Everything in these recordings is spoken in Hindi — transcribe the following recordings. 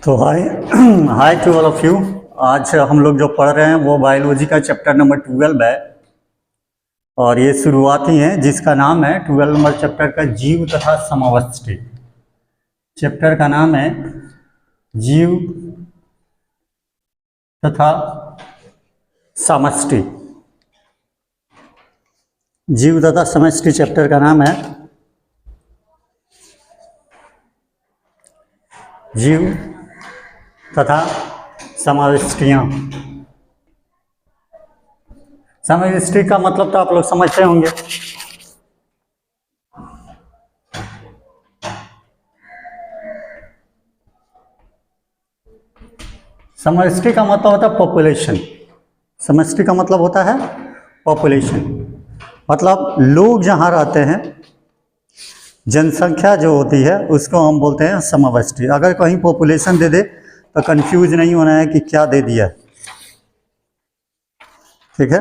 तो हाय हाय टू ऑल ऑफ यू। आज हम लोग जो पढ़ रहे हैं वो बायोलॉजी का चैप्टर नंबर 12 है और ये शुरुआती है जिसका नाम है 12 नंबर चैप्टर का जीव तथा समष्टि। चैप्टर का नाम है जीव तथा समष्टि। जीव तथा समष्टि चैप्टर का नाम है जीव तथा समष्टियाँ। समष्टि का मतलब तो आप लोग समझते होंगे। समष्टि का मतलब होता है पॉपुलेशन। समष्टि का मतलब होता है पॉपुलेशन, मतलब लोग जहाँ रहते हैं, जनसंख्या जो होती है उसको हम बोलते हैं समष्टि। अगर कहीं पॉपुलेशन दे दे तो कंफ्यूज नहीं होना है कि क्या दे दिया, ठीक है।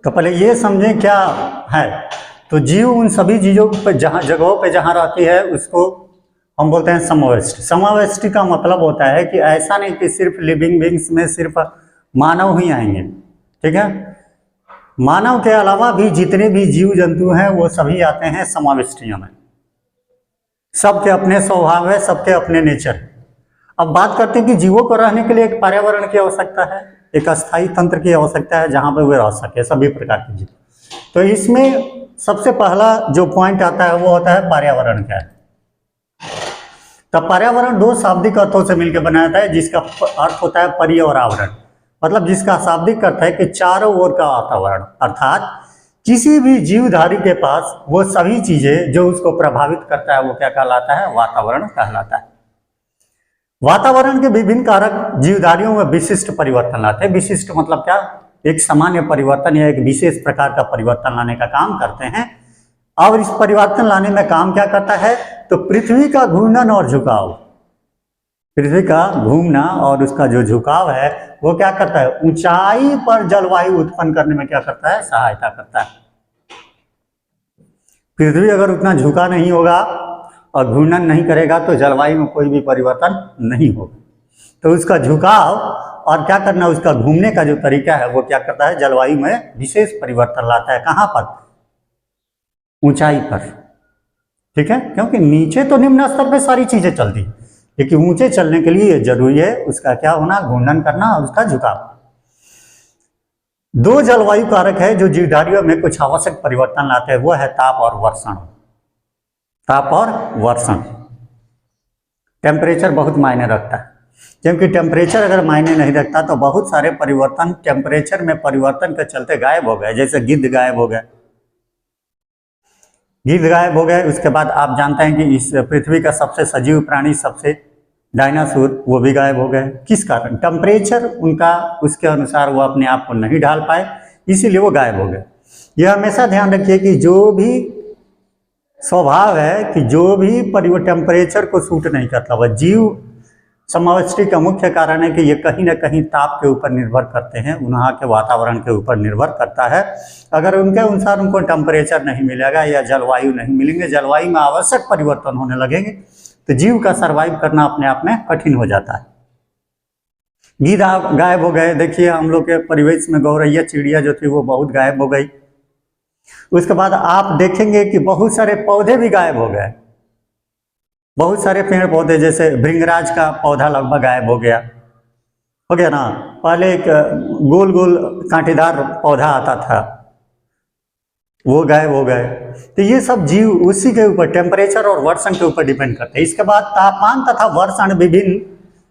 तो पहले ये समझें क्या है। तो जीव उन सभी चीजों पर जगहों पे जहाँ रहती है उसको हम बोलते हैं समष्टि। समष्टि का मतलब होता है कि ऐसा नहीं कि सिर्फ लिविंग बींग्स में सिर्फ मानव ही आएंगे, ठीक है। मानव के अलावा भी जितने भी जीव जंतु हैं वो सभी आते हैं समष्टियों में। सबके अपने स्वभाव है, सबके अपने नेचर है। अब बात करते हैं कि जीवों को रहने के लिए एक पर्यावरण की आवश्यकता है, एक अस्थायी तंत्र की आवश्यकता है जहां पर वे रह सके, सभी प्रकार के जीव। तो इसमें सबसे पहला जो पॉइंट आता है वो होता है पर्यावरण क्या है। तो पर्यावरण दो शाब्दिक अर्थों से मिलकर बना जाता है, जिसका अर्थ होता है परि और आवरण। मतलब जिसका शाब्दिक अर्थ है कि चारों ओर का वातावरण, अर्थात किसी भी जीवधारी के पास वो सभी चीजें जो उसको प्रभावित करता है वो क्या कहलाता है, वातावरण कहलाता है। वातावरण के विभिन्न कारक जीवधारियों में विशिष्ट परिवर्तन लाते हैं। विशिष्ट मतलब क्या, एक सामान्य परिवर्तन या एक विशेष प्रकार का परिवर्तन लाने का काम करते हैं। और इस परिवर्तन लाने में काम क्या करता है, तो पृथ्वी का घूर्णन और झुकाव, पृथ्वी का घूमना और उसका जो झुकाव है वो क्या करता है, ऊंचाई पर जलवायु उत्पन्न करने में क्या करता है, सहायता करता है। पृथ्वी अगर उतना झुका नहीं होगा और घूर्णन नहीं करेगा तो जलवायु में कोई भी परिवर्तन नहीं होगा। तो उसका झुकाव और क्या करना, उसका घूमने का जो तरीका है वो क्या करता है, जलवायु में विशेष परिवर्तन लाता है। कहाँ पर, ऊंचाई पर, ठीक है। क्योंकि नीचे तो निम्न स्तर पे सारी चीजें चलती है, लेकिन ऊंचे चलने के लिए जरूरी है उसका क्या होना, घूर्णन करना और उसका झुकाव। दो जलवायु कारक है जो जीवधारियों में कुछ आवश्यक परिवर्तन लाते हैं, वो है ताप और वर्षण। ताप और वर्षण, टेम्परेचर बहुत मायने रखता है, क्योंकि टेम्परेचर अगर मायने नहीं रखता तो बहुत सारे परिवर्तन टेम्परेचर में परिवर्तन के चलते गायब हो गए। जैसे गिद्ध गायब हो गए, गिद्ध गायब हो गए। उसके बाद आप जानते हैं कि इस पृथ्वी का सबसे सजीव प्राणी, सबसे डायनासोर, वो भी गायब हो गए। किस कारण, टेम्परेचर उनका उसके अनुसार वो अपने आप को नहीं ढाल पाए, इसीलिए वो गायब हो गए। यह हमेशा ध्यान रखिए कि जो भी स्वभाव है कि जो भी टेम्परेचर को सूट नहीं करता, वह जीव समष्टि का मुख्य कारण है कि ये कहीं ना कहीं ताप के ऊपर निर्भर करते हैं, वहाँ के वातावरण के ऊपर निर्भर करता है। अगर उनके अनुसार उनको टेम्परेचर नहीं मिलेगा या जलवायु नहीं मिलेंगे, जलवायु में आवश्यक परिवर्तन होने लगेंगे, तो जीव का सर्वाइव करना अपने आप में कठिन हो जाता है। गिद्ध गायब हो गए। देखिए हम लोग के परिवेश में गौरैया चिड़िया जो थी वो बहुत गायब हो गई। उसके बाद आप देखेंगे कि बहुत सारे पौधे भी गायब हो गए। बहुत सारे पेड़ पौधे, जैसे भृंगराज का पौधा लगभग गायब हो गया ना। पहले एक गोल गोल कांटेदार पौधा आता था, वो गायब हो गए। तो ये सब जीव उसी के ऊपर, टेम्परेचर और वर्षण के ऊपर डिपेंड करते हैं। इसके बाद तापमान तथा वर्षण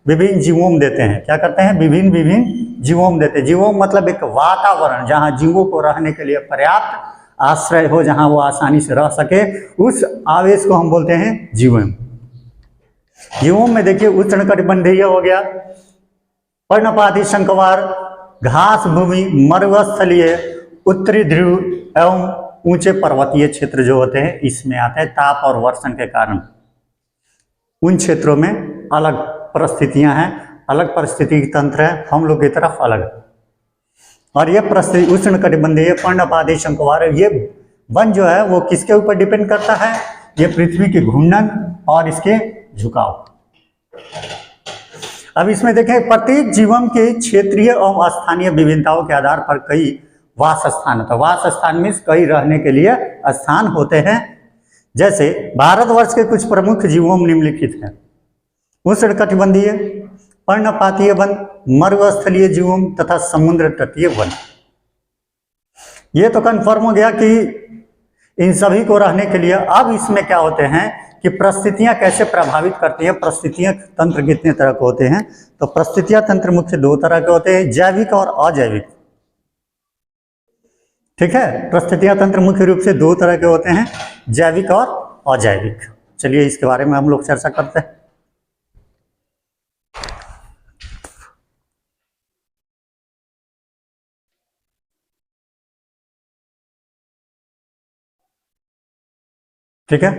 विभिन्न जीवों देते हैं। क्या करते हैं, विभिन्न जीवों देते हैं। जीवों मतलब एक वातावरण जहाँ जीवों को रहने के लिए पर्याप्त आश्रय हो, जहाँ वो आसानी से रह सके, उस आवेश को हम बोलते हैं जीवन। जीवों में देखिए उष्णकटिबंधीय हो गया, पर्णपाती शंखवार, घास भूमि, मरुस्थलीय, उत्तरी ध्रुव एवं ऊंचे पर्वतीय क्षेत्र जो होते हैं इसमें आते हैं। ताप और वर्षण के कारण उन क्षेत्रों में अलग परिस्थितियां हैं, अलग परिस्थिति तंत्र है, हम लोग की तरफ अलग। और ये परिस्थिति उष्णकटिबंधीय पर्णपाती शंकुवार, ये वन जो है वो किसके ऊपर डिपेंड करता है? ये पृथ्वी के घूर्णन और इसके झुकाव। अब इसमें देखें, प्रत्येक जीवन के क्षेत्रीय और स्थानीय विभिन्नताओं के आधार पर कई वास स्थान होता है। वास स्थान में कई रहने के लिए स्थान होते हैं। जैसे भारतवर्ष के कुछ प्रमुख जीवों में निम्नलिखित हैं: उष्णकटिबंधीय पर्णपातीय वन, मरुस्थलीय जीवों तथा समुद्र तटीय वन। ये तो कंफर्म हो गया कि इन सभी को रहने के लिए। अब इसमें क्या होते हैं कि परिस्थितियां कैसे प्रभावित करती हैं, परिस्थितियां तंत्र कितने तरह के होते हैं? तो परिस्थितियां तंत्र मुख्य दो तरह के होते हैं, जैविक और अजैविक। ठीक है, परिस्थितियां तंत्र मुख्य रूप से दो तरह के होते हैं, जैविक और अजैविक। चलिए इसके बारे में हम लोग चर्चा करते हैं। ठीक है,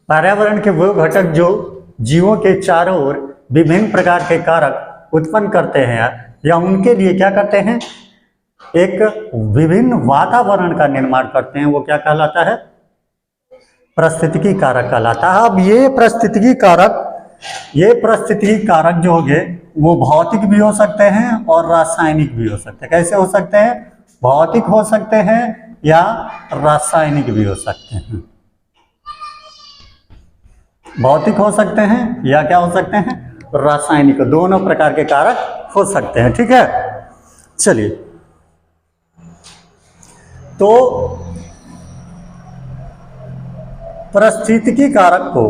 पर्यावरण के वो घटक जो जीवों के चारों ओर विभिन्न प्रकार के कारक उत्पन्न करते हैं या उनके लिए क्या करते हैं, एक विभिन्न वातावरण का निर्माण करते हैं, वो क्या कहलाता है? पारिस्थितिकी कारक कहलाता है। अब ये पारिस्थितिकी कारक जो होंगे वो भौतिक भी हो सकते हैं और रासायनिक भी हो सकते हैं। कैसे हो सकते हैं? भौतिक हो सकते हैं या रासायनिक भी हो सकते हैं। भौतिक हो सकते हैं या क्या हो सकते हैं? रासायनिक, दोनों प्रकार के कारक हो सकते हैं। ठीक है, चलिए, तो पारिस्थितिकी कारक को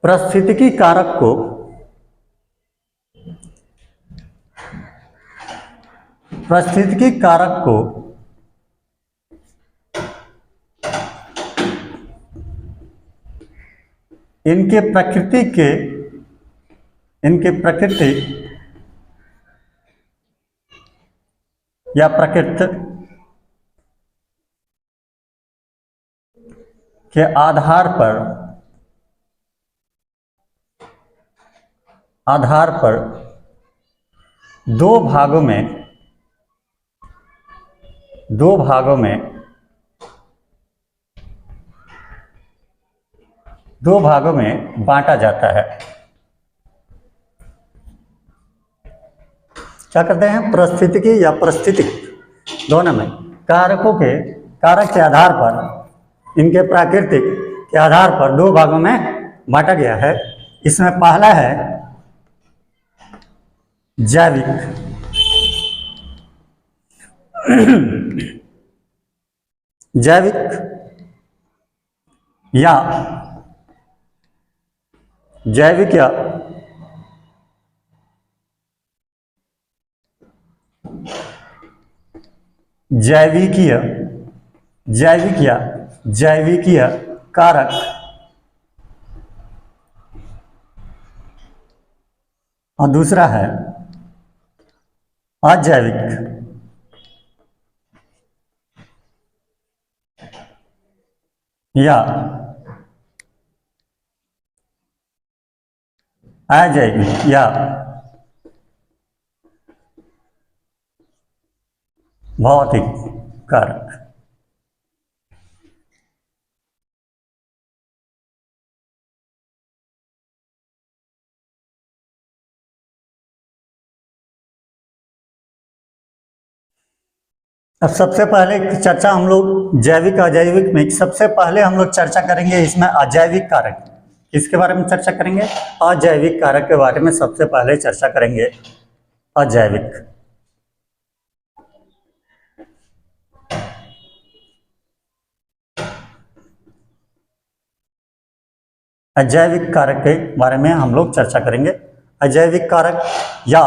पारिस्थितिकी कारक को पारिस्थितिकी कारक को इनके प्रकृति या प्रकृति के आधार पर दो भागों में बांटा जाता है। क्या करते हैं? पारिस्थितिकी या पारिस्थितिक, दोनों में कारक के आधार पर, इनके प्राकृतिक के आधार पर दो भागों में बांटा गया है। इसमें पहला है जैविक या जैविकीय कारक और दूसरा है अजैविक या अजैविक या भौतिक कारक। अब सबसे पहले चर्चा हम लोग जैविक अजैविक में सबसे पहले हम लोग चर्चा करेंगे इसमें अजैविक कारक। किसके बारे में चर्चा करेंगे? अजैविक कारक के बारे में सबसे पहले चर्चा करेंगे। अजैविक कारक के बारे में हम लोग चर्चा करेंगे। अजैविक कारक या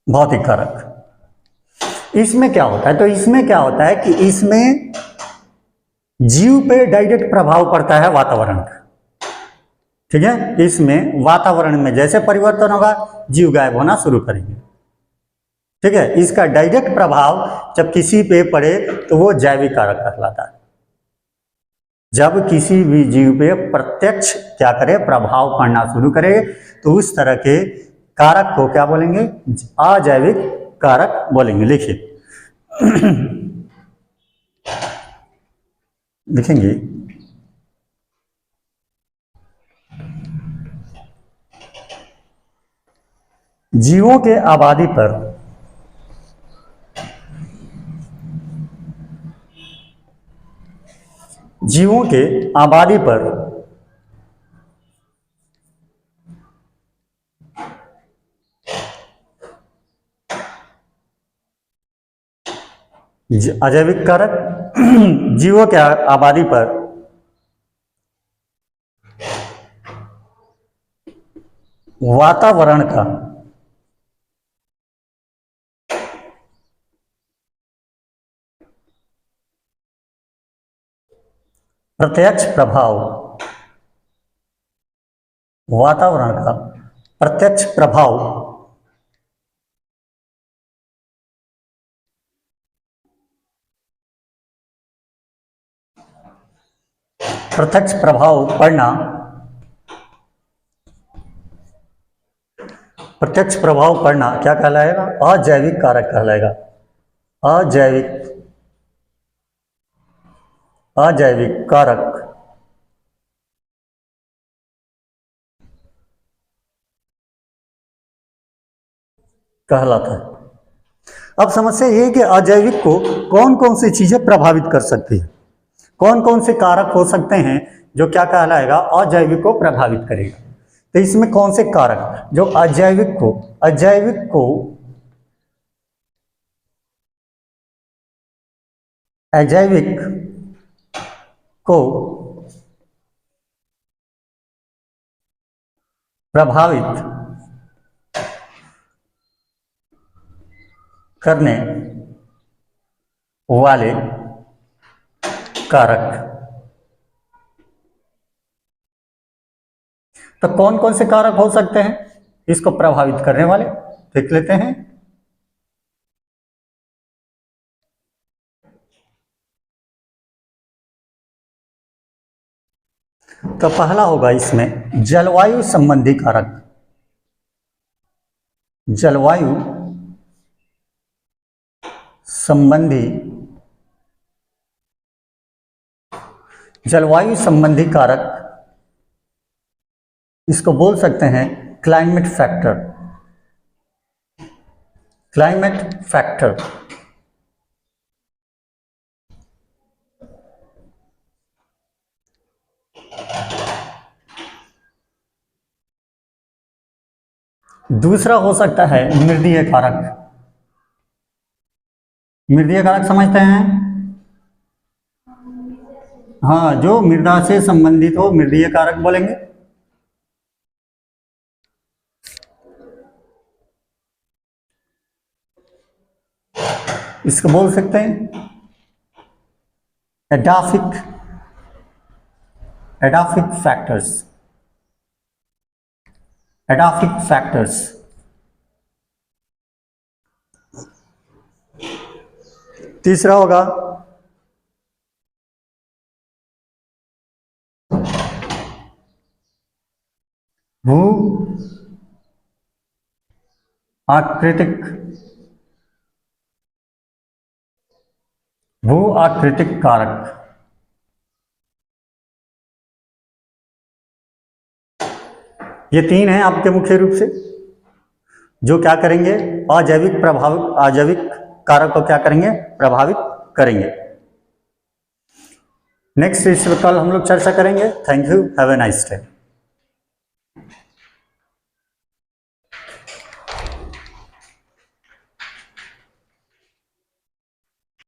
भौतिक कारक। इसमें क्या होता है, तो इसमें क्या होता है कि इसमें जीव पे डायरेक्ट प्रभाव पड़ता है वातावरण का। ठीक है, इसमें वातावरण में जैसे परिवर्तन होगा जीव गायब होना शुरू करेंगे। ठीक है, इसका डायरेक्ट प्रभाव जब किसी पे पड़े तो वो जैविक कारक कहलाता है। जब किसी भी जीव पे प्रत्यक्ष क्या करे, प्रभाव पड़ना शुरू करे, तो उस तरह के कारक को क्या बोलेंगे, अजैविक कारक बोलेंगे। लिखिए लिखेंगे जीवों के आबादी पर जीवों के आबादी पर अजैविक कारक जीवों के आबादी पर वातावरण का प्रत्यक्ष प्रभाव, वातावरण का प्रत्यक्ष प्रभाव पड़ना, प्रत्यक्ष प्रभाव पड़ना क्या कहलाएगा, अजैविक कारक कहलाएगा। अजैविक कारक कहलाता है। अब समस्या ये है कि अजैविक को कौन कौन सी चीजें प्रभावित कर सकती है, कौन कौन से कारक हो सकते हैं जो क्या कहलाएगा, अजैविक को प्रभावित करेगा। तो इसमें कौन से कारक जो अजैविक को प्रभावित करने वाले कारक, तो कौन कौन से कारक हो सकते हैं इसको प्रभावित करने वाले, देख लेते हैं। तो पहला होगा इसमें जलवायु संबंधी कारक। जलवायु संबंधी कारक, इसको बोल सकते हैं क्लाइमेट फैक्टर। दूसरा हो सकता है मृदीय कारक। मृदीय कारक समझते हैं, हाँ, जो मृदा से संबंधित हो मृदीय कारक बोलेंगे। इसको बोल सकते हैं एडाफिक फैक्टर्स। तीसरा होगा भू आकृतिक कारक। ये तीन हैं आपके मुख्य रूप से, जो क्या करेंगे, अजैविक कारक को क्या करेंगे, प्रभावित करेंगे। नेक्स्ट इस पर कल हम लोग चर्चा करेंगे। Thank you, have a nice day.